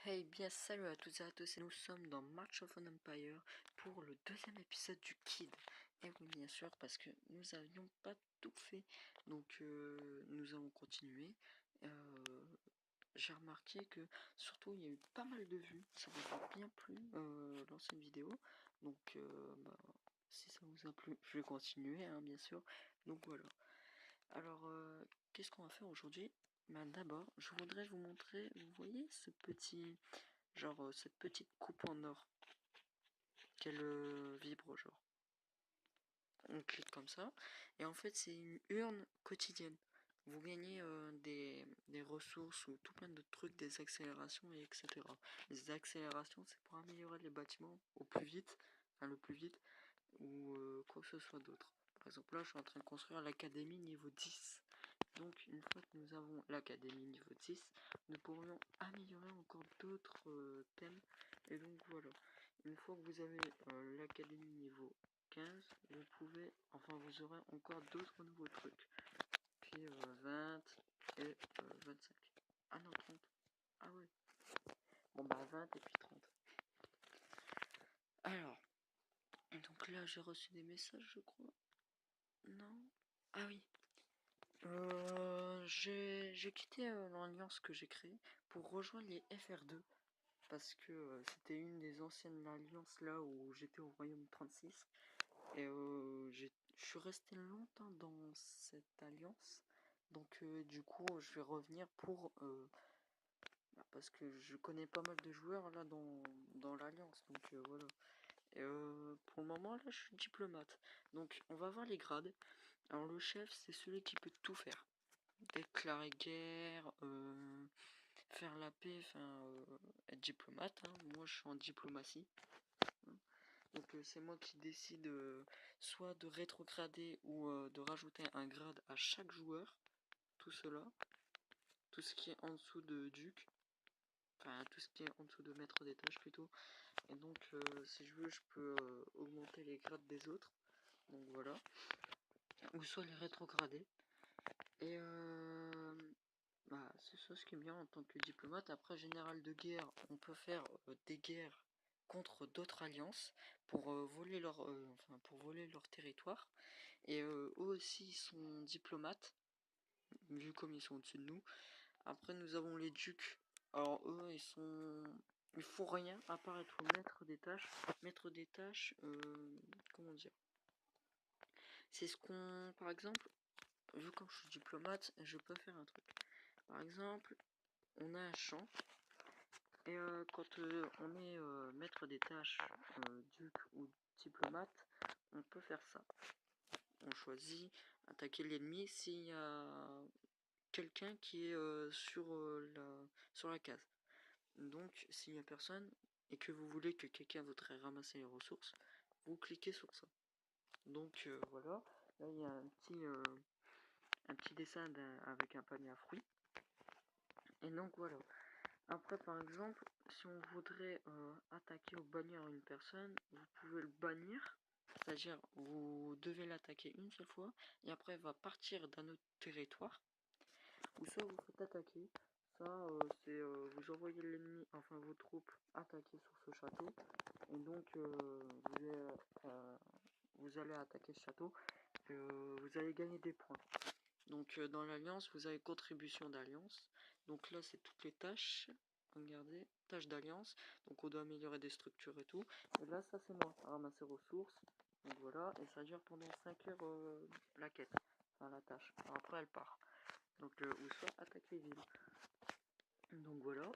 Hey bien salut à toutes et à tous et nous sommes dans March of an Empire pour le deuxième épisode du Kid. Et oui bien sûr parce que nous n'avions pas tout fait, donc nous allons continuer. J'ai remarqué que surtout il y a eu pas mal de vues, ça vous a bien plu l'ancienne vidéo, donc si ça vous a plu je vais continuer hein, bien sûr. Donc voilà. Alors qu'est-ce qu'on va faire aujourd'hui? D'abord je voudrais vous montrer, vous voyez ce petit... Genre cette petite coupe en or qu'elle vibre genre. On clique comme ça et en fait c'est une urne quotidienne. Vous gagnez des ressources ou tout plein de trucs, des accélérations et etc. Les accélérations c'est pour améliorer les bâtiments au plus vite, enfin le plus vite ou quoi que ce soit d'autre. Par exemple là je suis en train de construire l'académie niveau 10. Donc une fois que nous avons l'académie niveau 10, nous pourrions améliorer encore d'autres thèmes. Et donc voilà, une fois que vous avez l'académie niveau 15, vous pouvez, enfin vous aurez encore d'autres nouveaux trucs. Puis 20 et 25. Ah non, 30. Ah ouais. Bon bah 20 et puis 30. Alors, donc là j'ai reçu des messages je crois. Non. Ah oui. J'ai quitté l'alliance que j'ai créée pour rejoindre les FR2 parce que c'était une des anciennes alliances là où j'étais au royaume 36 et je suis resté longtemps dans cette alliance, donc du coup je vais revenir pour parce que je connais pas mal de joueurs là dans l'alliance, donc voilà. Et pour le moment là je suis diplomate, donc on va voir les grades. Alors le chef c'est celui qui peut tout faire: déclarer guerre, faire la paix, enfin être diplomate, hein. Moi je suis en diplomatie, hein. Donc c'est moi qui décide soit de rétrograder ou de rajouter un grade à chaque joueur. Tout cela, tout ce qui est en dessous de duc, enfin tout ce qui est en dessous de maître des tâches plutôt. Et donc si je veux je peux augmenter les grades des autres, donc voilà, ou soit les rétrograder. Et c'est ça ce qui est bien en tant que diplomate. Après général de guerre, on peut faire des guerres contre d'autres alliances pour voler leur territoire. Et eux aussi sont diplomates, vu comme ils sont au-dessus de nous. Après nous avons les ducs. Alors eux ils font rien à part être maître des tâches. Maître des tâches, comment dire, c'est ce qu'on, par exemple, vu que je suis diplomate, je peux faire un truc. Par exemple, on a un champ, et quand on est maître des tâches, duc ou diplomate, on peut faire ça. On choisit attaquer l'ennemi s'il y a quelqu'un qui est sur la case. Donc s'il n'y a personne et que vous voulez que quelqu'un voudrait ramasser les ressources, vous cliquez sur ça. Donc voilà, là il y a un petit dessin avec un panier à fruits. Et donc voilà. Après par exemple, si on voudrait attaquer ou bannir une personne, vous pouvez le bannir. C'est-à-dire vous devez l'attaquer une seule fois et après il va partir d'un autre territoire. Ou soit vous faites attaquer. Ça c'est vous envoyez l'ennemi, enfin vos troupes attaquer sur ce château. Et donc vous allez attaquer ce château. Vous allez gagner des points. Donc dans l'alliance, vous avez contribution d'alliance. Donc là, c'est toutes les tâches. Regardez, tâches d'alliance. Donc on doit améliorer des structures et tout. Et là, ça c'est moi, ramasser ressources. Donc voilà, et ça dure pendant 5 heures la quête, enfin la tâche. Alors, après, elle part. Donc ou soit attaque les villes. Donc voilà.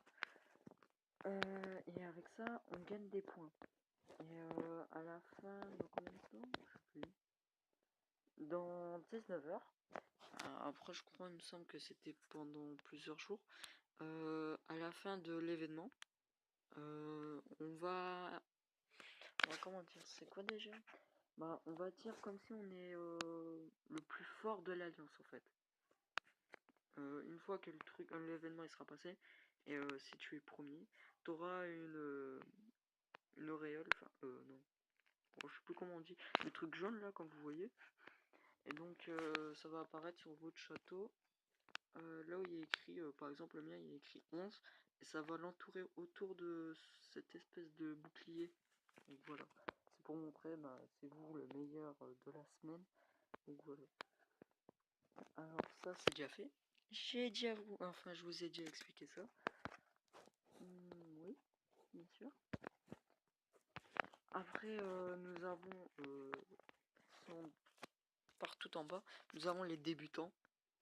Et avec ça, on gagne des points. Et à la fin de combien de temps? Je sais plus. Dans 19 heures. Après, je crois, il me semble que c'était pendant plusieurs jours. À la fin de l'événement, on va comment dire, c'est quoi déjà? On va dire comme si on est le plus fort de l'alliance en fait. Une fois que l'événement il sera passé, et si tu es premier, tu auras une auréole, enfin non, bon, je sais plus comment on dit, le truc jaune là comme vous voyez. Et donc ça va apparaître sur votre château. Là où il y a écrit, par exemple le mien il y a écrit 11, et ça va l'entourer autour de cette espèce de bouclier. Donc voilà, c'est pour montrer, c'est vous le meilleur de la semaine. Donc voilà. Alors ça c'est déjà fait. J'ai dit à vous, enfin je vous ai déjà expliqué ça. Oui, bien sûr. Après nous avons partout en bas, nous avons les débutants,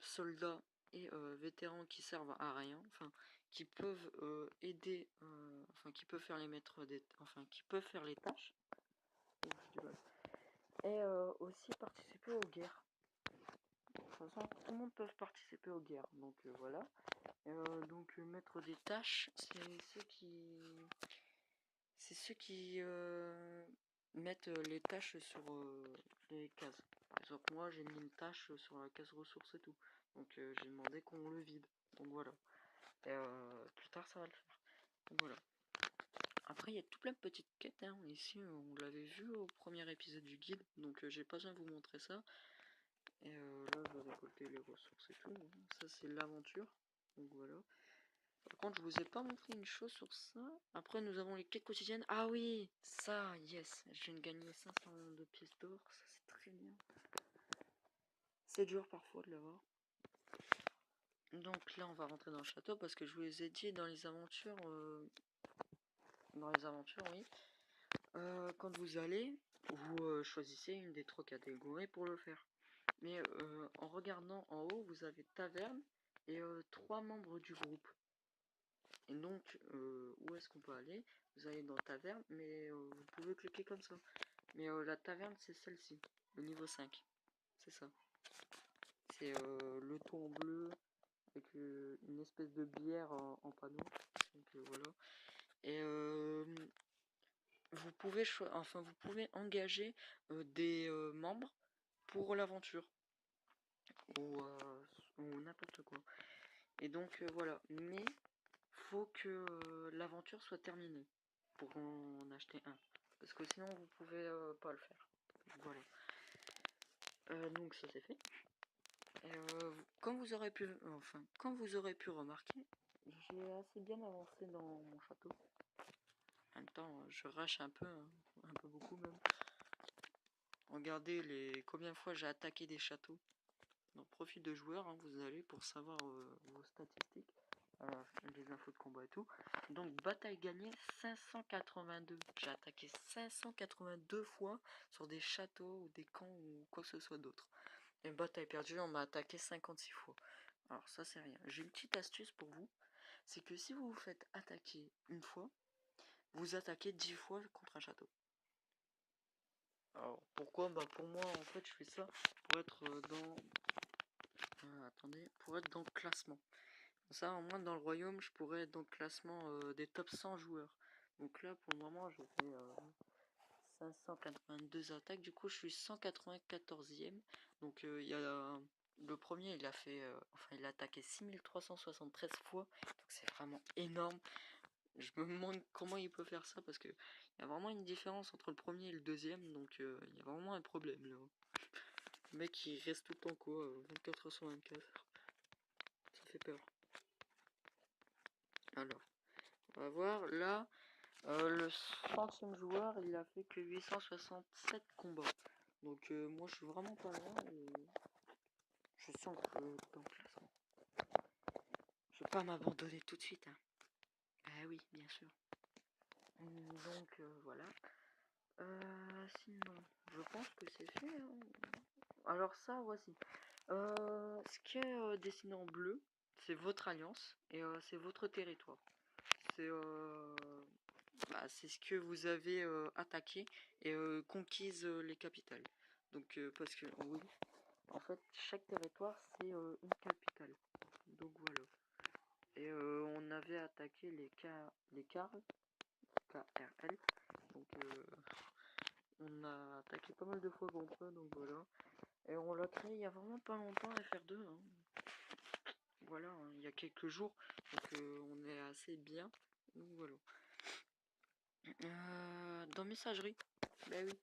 soldats et vétérans qui servent à rien, enfin qui peuvent aider, enfin qui peuvent faire les maîtres des, enfin qui peuvent faire les tâches. Et aussi participer aux guerres. De toute façon, tout le monde peut participer aux guerres, donc voilà. Donc mettre des tâches, c'est ceux qui mettent les tâches sur les cases. Par exemple, moi j'ai mis une tâche sur la case ressources et tout, donc j'ai demandé qu'on le vide. Donc voilà. Et plus tard ça va le faire. Donc voilà. Après il y a tout plein de petites quêtes, hein. Ici on l'avait vu au premier épisode du guide, donc j'ai pas besoin de vous montrer ça. Et là je vais récolter les ressources et tout, hein. Ça c'est l'aventure. Donc voilà. Par contre, je vous ai pas montré une chose sur ça. Après, nous avons les quêtes quotidiennes. Ah oui, ça, yes. Je viens de gagner 500 de pièces d'or. Ça, c'est très bien. C'est dur parfois de l'avoir. Donc là, on va rentrer dans le château parce que je vous ai dit dans les aventures. Oui. Quand vous allez, vous choisissez une des 3 catégories pour le faire. Mais en regardant en haut, vous avez taverne et 3 membres du groupe. Et donc, où est-ce qu'on peut aller? Vous allez dans taverne, mais vous pouvez cliquer comme ça. Mais la taverne, c'est celle-ci, le niveau 5. C'est ça. C'est le tour en bleu avec une espèce de bière en panneau. Donc voilà. Et vous pouvez engager des membres pour l'aventure. Ou n'importe quoi. Et donc voilà. Mais faut que l'aventure soit terminée pour en acheter un, parce que sinon vous pouvez pas le faire. Voilà. Donc ça c'est fait. Et, comme vous aurez pu remarquer, j'ai assez bien avancé dans mon château. En même temps je rush un peu, hein, un peu beaucoup même. Regardez combien de fois j'ai attaqué des châteaux. Donc profil de joueur, hein, vous allez pour savoir vos statistiques, les infos de combat et tout. Donc bataille gagnée 582. J'ai attaqué 582 fois sur des châteaux ou des camps ou quoi que ce soit d'autre. Et bataille perdue, on m'a attaqué 56 fois. Alors ça c'est rien. J'ai une petite astuce pour vous. C'est que si vous vous faites attaquer une fois, vous attaquez 10 fois contre un château. Alors pourquoi? Pour moi en fait je fais ça pour être dans... attendez, pour être dans le classement. Ça, au moins dans le royaume, je pourrais être dans le classement des top 100 joueurs. Donc là, pour le moment, j'ai fait 582 attaques. Du coup, je suis 194e. Donc il y a le premier, il a fait, il a attaqué 6373 fois. Donc c'est vraiment énorme. Je me demande comment il peut faire ça parce que il y a vraiment une différence entre le premier et le deuxième. Donc il y a vraiment un problème là. Le mec, il reste tout le temps quoi, 24 heures sur 24. Ça fait peur. Alors, on va voir là. Le 100e joueur, il a fait que 867 combats. Donc moi je suis vraiment pas loin et je sens que dans le classement. Je vais pas m'abandonner tout de suite. Hein. Ah oui, bien sûr. Donc voilà. Sinon, je pense que c'est fait. Hein. Alors ça, voici. Ce qui est dessiné en bleu, c'est votre alliance et c'est votre territoire. C'est ce que vous avez attaqué et conquise les capitales. Donc parce que oui, en fait chaque territoire c'est une capitale. Donc voilà. Et on avait attaqué les KRL. Donc on a attaqué pas mal de fois contre eux, donc voilà. Et on l'a créé il y a vraiment pas longtemps FR2. Hein. Voilà, hein, il y a quelques jours. Donc on est assez bien. Donc voilà. Dans messagerie, bah oui,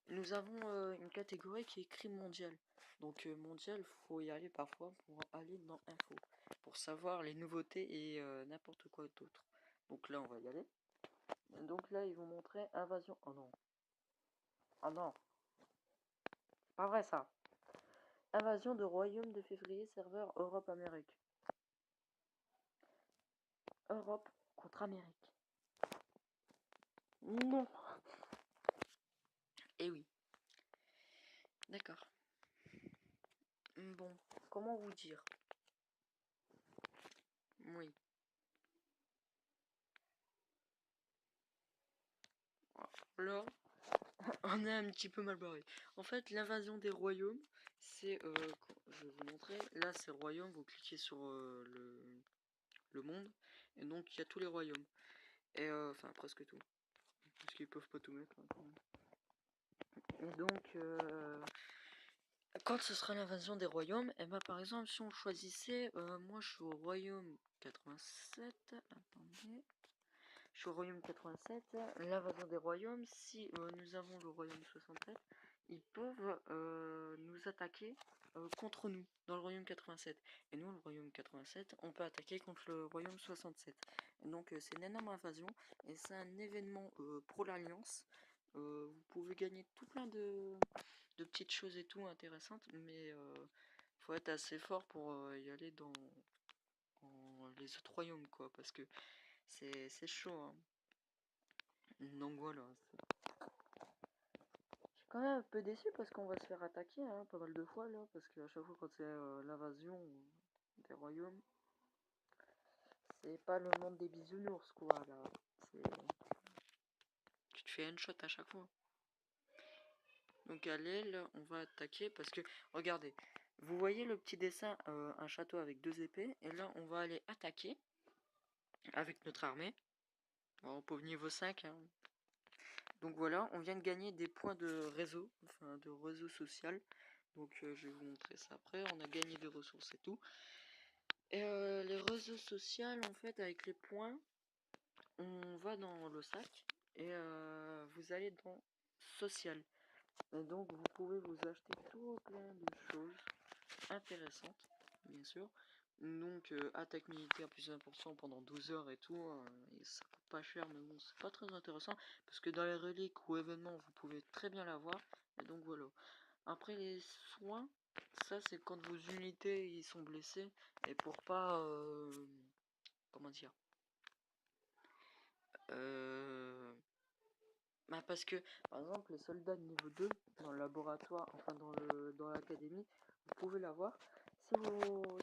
nous avons une catégorie qui est crime mondial. Donc mondial, faut y aller parfois pour aller dans info, pour savoir les nouveautés et n'importe quoi d'autre. Donc là, on va y aller. Donc là, ils vont montrer invasion. Oh non. Oh non. C'est pas vrai ça. Invasion de royaume de février, serveur Europe-Amérique. Europe contre Amérique. Non. Eh oui. D'accord. Bon, comment vous dire? Oui. Là, on est un petit peu mal barré. En fait, l'invasion des royaumes, c'est... je vais vous montrer. Là, c'est royaume. Vous cliquez sur le monde. Et donc, il y a tous les royaumes. Et enfin, presque tout. Parce qu'ils peuvent pas tout mettre. Hein, quand même. Et donc, quand ce sera l'invasion des royaumes, et ben par exemple, si on choisissait... moi, je suis au royaume 87. Attendez. Je suis au royaume 87. L'invasion des royaumes, si nous avons le royaume 67, ils peuvent nous attaquer contre nous dans le royaume 87. Et nous, le royaume 87, on peut attaquer contre le royaume 67. Et donc, c'est une énorme invasion et c'est un événement pour l'Alliance. Vous pouvez gagner tout plein de petites choses et tout intéressantes, mais faut être assez fort pour y aller dans les autres royaumes, quoi, parce que c'est chaud, hein. Donc voilà. Je suis quand même un peu déçu parce qu'on va se faire attaquer hein, pas mal de fois là, parce qu'à chaque fois quand c'est l'invasion des royaumes, c'est pas le monde des bisounours quoi là. Tu te fais un shot à chaque fois. Donc à l'aile, on va attaquer parce que, regardez, vous voyez le petit dessin, un château avec 2 épées, et là on va aller attaquer avec notre armée. Bon, pour niveau 5, hein. Donc voilà, on vient de gagner des points de réseau, enfin de réseau social. Donc je vais vous montrer ça après. On a gagné des ressources et tout. Et les réseaux sociaux, en fait, avec les points, on va dans le sac et vous allez dans social. Et donc vous pouvez vous acheter tout plein de choses intéressantes, bien sûr. Donc attaque militaire plus 1% pendant 12 heures et tout, et ça coûte pas cher, mais bon c'est pas très intéressant parce que dans les reliques ou événements vous pouvez très bien l'avoir. Et donc voilà. Après les soins, ça c'est quand vos unités ils sont blessés et pour pas comment dire bah parce que par exemple les soldats de niveau 2 dans le laboratoire, enfin dans l'académie, vous pouvez l'avoir.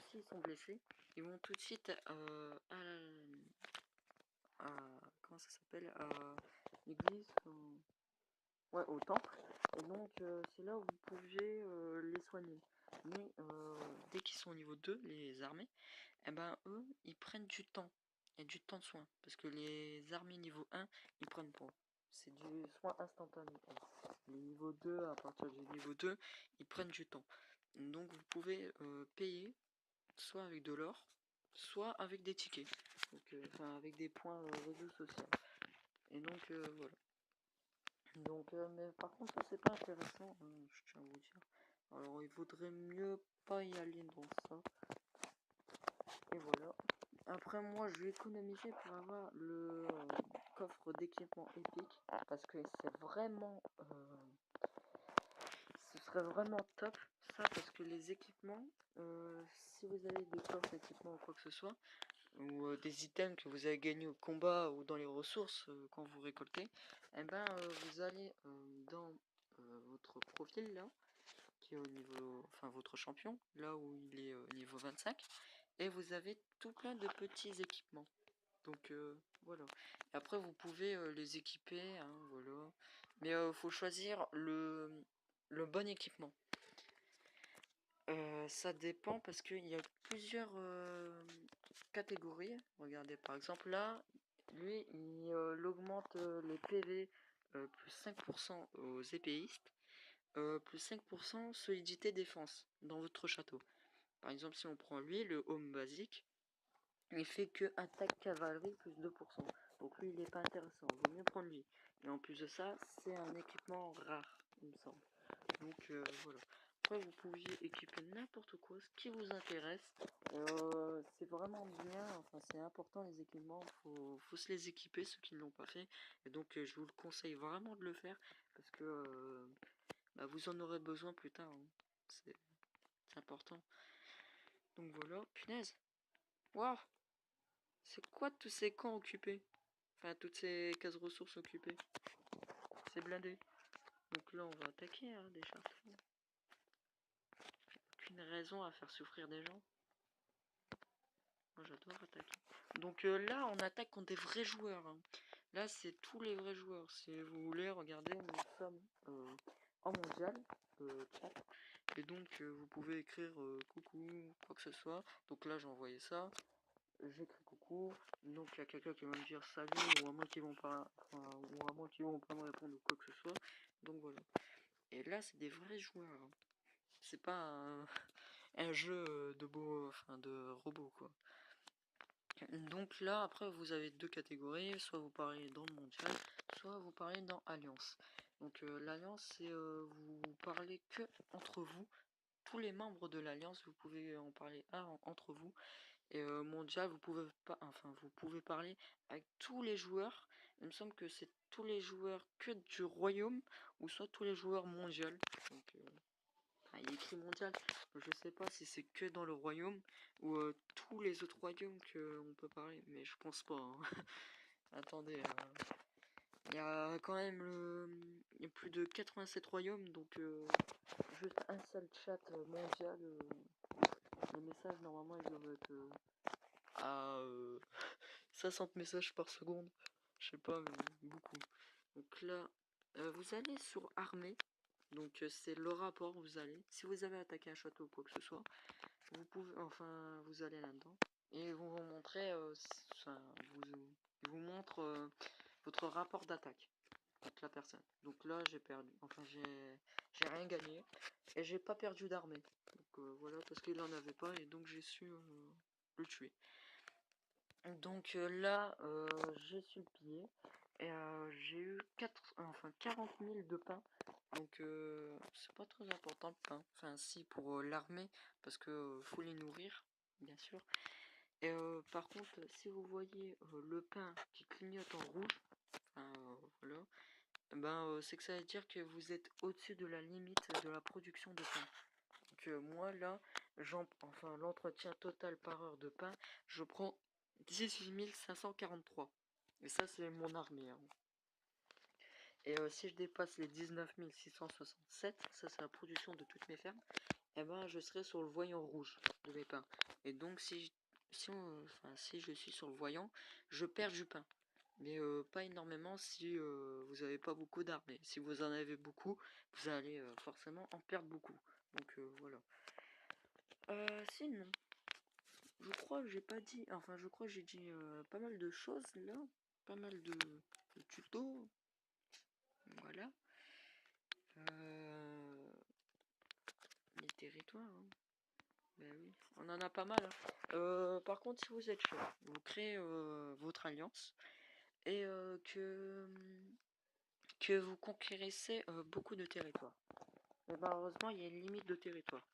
S'ils sont blessés, ils vont tout de suite comment ça s'appelle, à l'église, ouais, au temple. Et donc c'est là où vous pouvez les soigner. Mais dès qu'ils sont au niveau 2, les armées, et ben eux, ils prennent du temps. Et du temps de soin. Parce que les armées niveau 1, ils prennent pas. C'est du soin instantané. Les niveaux 2, à partir du niveau 2, ils prennent du temps. Donc vous pouvez payer soit avec de l'or, soit avec des tickets. Donc, enfin avec des points réseau social. Et donc voilà. Donc, mais par contre, ça c'est pas intéressant, je tiens à vous dire. Alors, il vaudrait mieux pas y aller dans ça. Et voilà. Après, moi, je vais économiser pour avoir le coffre d'équipement épique. Parce que c'est vraiment... ce serait vraiment top, ça, parce que les équipements, si vous avez des coffres d'équipement ou quoi que ce soit, ou des items que vous avez gagnés au combat ou dans les ressources quand vous récoltez, et ben vous allez dans votre profil là, qui est au niveau, enfin votre champion, là où il est niveau 25, et vous avez tout plein de petits équipements. Donc voilà. Et après vous pouvez les équiper, hein, voilà. Mais faut choisir le bon équipement. Ça dépend parce qu'il y a plusieurs catégories. Regardez par exemple là, lui il augmente les PV plus 5% aux épéistes, plus 5% solidité défense dans votre château. Par exemple si on prend lui, le home basique, il fait que attaque cavalerie plus 2%. Donc lui il n'est pas intéressant, il vaut mieux prendre lui. Et en plus de ça, c'est un équipement rare, il me semble. Donc voilà. après vous pouviez équiper n'importe quoi, ce qui vous intéresse. C'est vraiment bien, enfin c'est important les équipements, faut se les équiper ceux qui ne l'ont pas fait. Et donc je vous le conseille vraiment de le faire parce que bah, vous en aurez besoin plus tard, hein. C'est important. Donc voilà, punaise. Waouh, c'est quoi tous ces camps occupés? Enfin toutes ces cases ressources occupées. C'est blindé. Donc là on va attaquer hein, des chartreux. Aucune raison à faire souffrir des gens. Moi j'adore attaquer. Donc là on attaque contre des vrais joueurs, hein. Là c'est tous les vrais joueurs. Si vous voulez regarder, nous sommes en mondial chat. Et donc vous pouvez écrire coucou, quoi que ce soit. Donc là j'ai envoyé ça. J'écris coucou. Donc il y a quelqu'un qui va me dire salut, ou à moins qu'ils vont pas. Enfin, ou à moins qu'ils vont pas me répondre ou quoi que ce soit. Donc voilà. Et là c'est des vrais joueurs, hein. C'est pas un jeu de robots quoi. Donc là après vous avez deux catégories, soit vous parlez dans le mondial, soit vous parlez dans Alliance. Donc l'Alliance c'est vous parlez que entre vous, tous les membres de l'Alliance vous pouvez en parler entre vous. Et mondial vous pouvez pas, enfin vous pouvez parler avec tous les joueurs. Il me semble que c'est tous les joueurs que du royaume ou soit tous les joueurs mondial. Donc il est écrit mondial, je sais pas si c'est que dans le royaume ou tous les autres royaumes qu'on peut parler, mais je pense pas, hein. Attendez, il y a quand même il y a plus de 87 royaumes, donc juste un seul chat mondial. Les messages normalement ils doivent être à 60 messages par seconde, je sais pas, mais beaucoup. Donc là, vous allez sur armée. Donc c'est le rapport, vous allez, si vous avez attaqué un château ou quoi que ce soit, vous pouvez, enfin vous allez là-dedans, et vous vous montrez, vous montre votre rapport d'attaque avec la personne. Donc là j'ai perdu, enfin j'ai rien gagné, et j'ai pas perdu d'armée. Donc voilà, parce qu'il en avait pas, et donc j'ai su le tuer. Donc là j'ai su le piller. Et j'ai eu 40 000 de pain. Donc c'est pas très important le pain. Enfin si pour l'armée, parce que faut les nourrir, bien sûr. Et par contre, si vous voyez le pain qui clignote en rouge, voilà, ben c'est que ça veut dire que vous êtes au-dessus de la limite de la production de pain. Donc moi là, l'entretien total par heure de pain, je prends 18 543. Et ça c'est mon armée, hein. Et si je dépasse les 19 667, ça c'est la production de toutes mes fermes, et ben je serai sur le voyant rouge de mes pains. Et donc si je suis sur le voyant, je perds du pain. Mais pas énormément si vous n'avez pas beaucoup d'armées. Si vous en avez beaucoup, vous allez forcément en perdre beaucoup. Donc voilà. Sinon, je crois que j'ai pas dit, enfin je crois que j'ai dit pas mal de choses là, pas mal de tutos. Voilà. Les territoires, hein. Ben oui, on en a pas mal, hein. Par contre, si vous êtes chaud, vous créez votre alliance et que vous conquérissez beaucoup de territoires. Mais malheureusement, il y a une limite de territoire.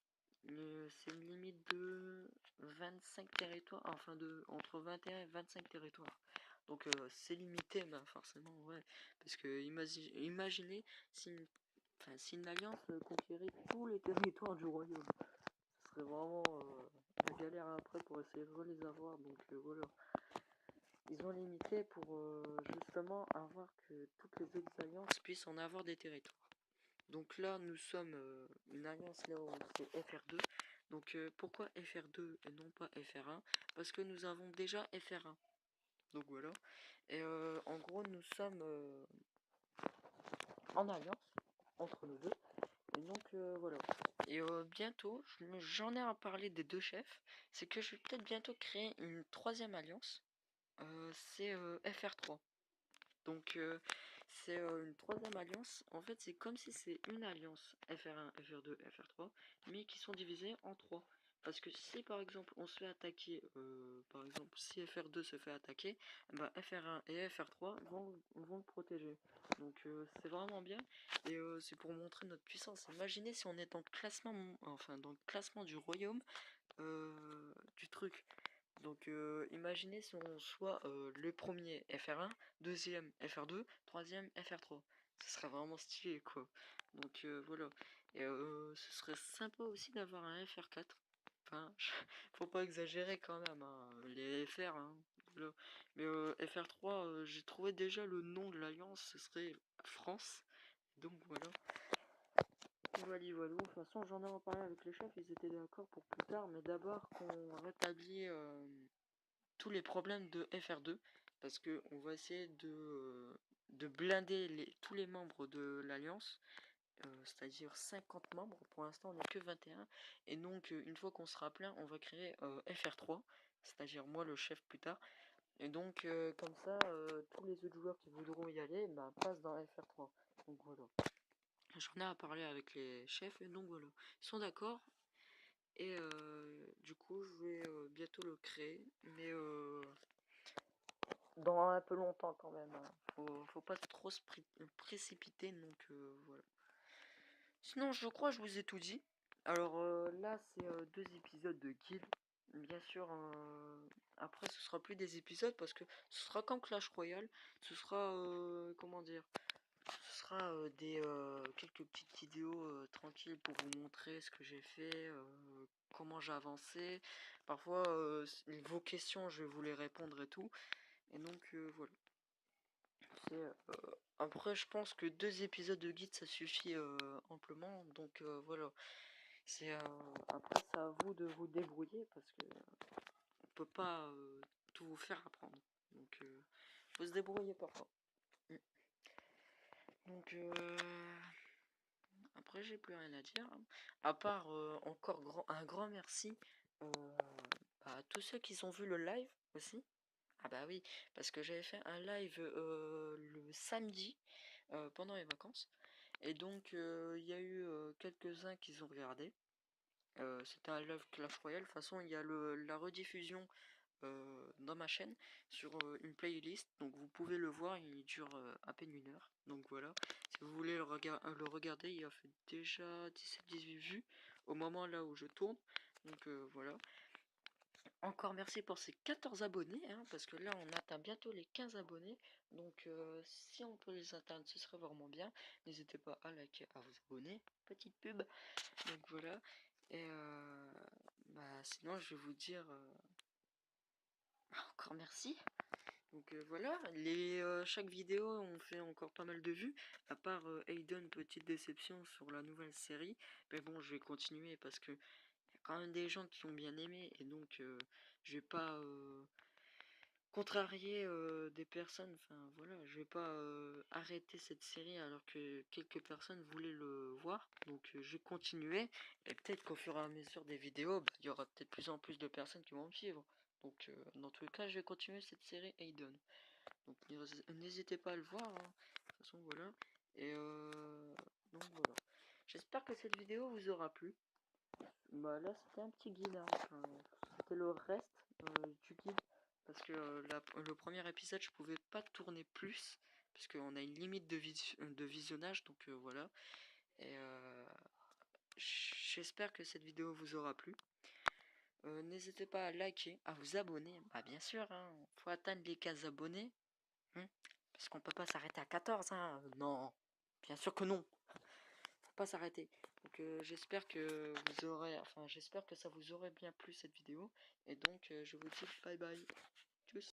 C'est une limite de 25 territoires, enfin entre 21 et 25 territoires. Donc c'est limité, ben forcément, ouais. Parce que imaginez si une alliance conquérait tous les territoires du royaume. Ce serait vraiment la galère après pour essayer de les avoir. Donc voilà. Ils ont limité pour justement avoir que toutes les autres alliances puissent en avoir des territoires. Donc là, nous sommes une alliance là où c'est FR2. Donc pourquoi FR2 et non pas FR1? Parce que nous avons déjà FR1. Donc voilà. Et en gros, nous sommes en alliance entre nous deux. Et donc voilà. Et bientôt, j'en ai à parler des deux chefs. C'est que je vais peut-être bientôt créer une troisième alliance. C'est FR3. Donc c'est une troisième alliance. En fait, c'est comme si c'est une alliance FR1, FR2, FR3, mais qui sont divisées en trois. Parce que si par exemple on se fait attaquer, par exemple si FR2 se fait attaquer, bah, FR1 et FR3 vont le protéger. Donc c'est vraiment bien. Et c'est pour montrer notre puissance. Imaginez si on est dans le classement, enfin dans le classement du royaume du truc. Donc imaginez si on soit le premier FR1, deuxième FR2, troisième FR3. Ce serait vraiment stylé quoi. Donc voilà. Et ce serait sympa aussi d'avoir un FR4. Enfin, faut pas exagérer quand même, hein, les FR. Hein, voilà. Mais FR3, j'ai trouvé déjà le nom de l'alliance, ce serait France. Donc voilà. Voilà, voilà. De toute façon, j'en ai en parlé avec les chefs, ils étaient d'accord pour plus tard, mais d'abord qu'on rétablit tous les problèmes de FR2 parce que on va essayer de blinder tous les membres de l'alliance, c'est-à-dire 50 membres. Pour l'instant on n'est que 21 et donc une fois qu'on sera plein on va créer FR3, c'est-à-dire moi le chef plus tard, et donc comme ça tous les autres joueurs qui voudront y aller passent dans FR3. Donc voilà, j'en ai à parler avec les chefs et donc voilà, ils sont d'accord. Et du coup je vais bientôt le créer, mais dans un peu longtemps quand même. Hein. Faut pas trop se précipiter, donc voilà. Sinon, je crois que je vous ai tout dit. Alors là, c'est 2 épisodes de Guild. Bien sûr, après, ce sera plus des épisodes parce que ce sera comme Clash Royale. Ce sera, comment dire, ce sera quelques petites vidéos tranquilles pour vous montrer ce que j'ai fait, comment j'ai avancé. Parfois, vos questions, je vais vous les répondre et tout. Et donc, voilà. Après, je pense que 2 épisodes de guide ça suffit amplement. Donc voilà. Après, c'est à vous de vous débrouiller parce que on peut pas tout vous faire apprendre. Donc, faut se débrouiller parfois. Mm. Donc, après, j'ai plus rien à dire. Hein. À part encore un grand merci à tous ceux qui ont vu le live aussi. Ah bah oui, parce que j'avais fait un live le samedi pendant les vacances. Et donc il y a eu quelques-uns qui ont regardé. C'était un live Clash Royale. De toute façon, il y a la rediffusion dans ma chaîne sur une playlist. Donc vous pouvez le voir, il dure à peine 1 heure. Donc voilà, si vous voulez le regarder, il a fait déjà 17-18 vues au moment là où je tourne. Donc voilà. Encore merci pour ces 14 abonnés, hein, parce que là on atteint bientôt les 15 abonnés. Donc si on peut les atteindre, ce serait vraiment bien. N'hésitez pas à liker, à vous abonner. Petite pub. Donc voilà. Et sinon je vais vous dire encore merci. Donc voilà, chaque vidéo on fait encore pas mal de vues. À part Aiden, petite déception sur la nouvelle série. Mais bon, je vais continuer parce que y a quand même des gens qui ont bien aimé. Et donc je vais pas contrarier des personnes, enfin voilà, je vais pas arrêter cette série alors que quelques personnes voulaient le voir, donc je vais continuer, et peut-être qu'au fur et à mesure des vidéos, il y aura peut-être plus en plus de personnes qui vont me suivre, donc dans tous les cas, je vais continuer cette série Aiden, donc n'hésitez pas à le voir, hein. De toute façon voilà, et donc voilà, j'espère que cette vidéo vous aura plu. Bah là c'était un petit guide, hein. Enfin, c'était le reste du guide parce que le premier épisode je pouvais pas tourner plus parce qu'on a une limite de visionnage, donc voilà. Et j'espère que cette vidéo vous aura plu. N'hésitez pas à liker, à vous abonner. Bah bien sûr, hein, faut atteindre les 15 abonnés, hein, parce qu'on peut pas s'arrêter à 14, hein. Non, bien sûr que non, faut pas s'arrêter. Donc j'espère que j'espère que ça vous aurait bien plu cette vidéo. Et donc je vous dis bye bye. Tchuss.